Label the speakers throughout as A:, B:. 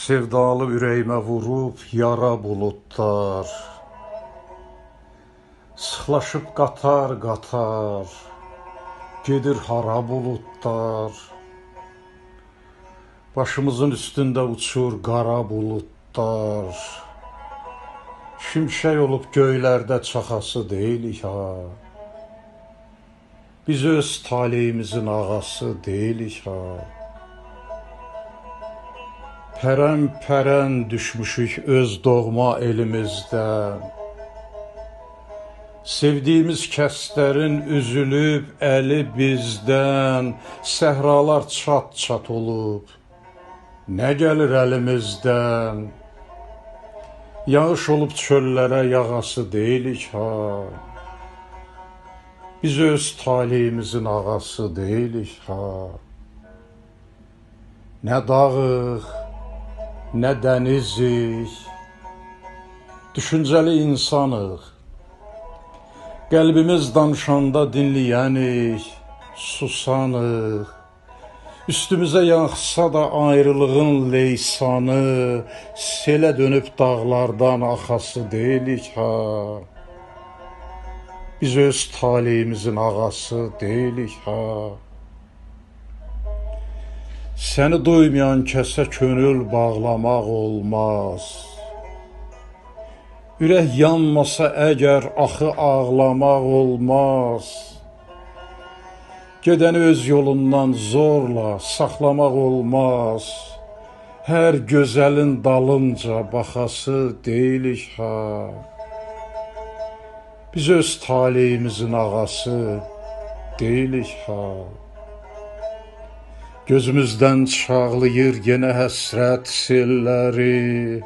A: Sevdalı ürəyimə vurub yara buludlar, sıxlaşıb qatar-qatar, gedir hara buludlar. Başımızın üstündə uçur qara buludlar, şimşək olub göylərdə çaxası deyilik ha. Biz öz taleyimizin ağası deyilik ha. Pərən-pərən düşmüşük öz doğma elimizdən, sevdiyimiz kəslərin üzülüb əli bizdən, səhralar çat-çat olub, nə gəlir əlimizdən? Yağış olub çöllərə yağası deyilik ha. Biz öz taleyimizin ağası deyilik ha. Nə dağıq, nə dənizik, düşüncəli insanıq. Qəlbimiz danışanda dinləyənik, susanıq. Üstümüzə yağsa da ayrılığın leysanı, selə dönüb dağlardan axası deyilik ha. Biz öz taleyimizin ağası deyilik ha. Səni duymayan kəsə könül bağlamaq olmaz. Ürək yanmasa əgər axı ağlamaq olmaz. Gedəni öz yolundan zorla saxlamaq olmaz. Hər gözəlin dalınca baxası deyilik ha. Biz öz taleyimizin ağası deyilik ha. Gözümüzdən çağlayır yenə həsrət selləri,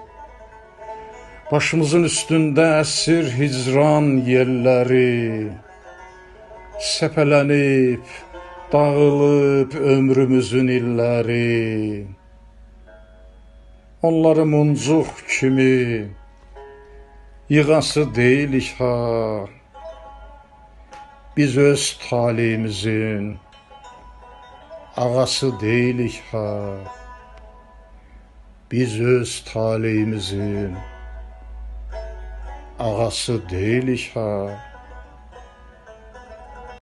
A: başımızın üstündə əsir hicran yelləri, səpələnib, dağılıb ömrümüzün illəri. Onları muncuq kimi yığası deyilik ha. Biz öz taleyimizin ağası deyilik ha. Biz öz taleyimizin ağası deyilik ha.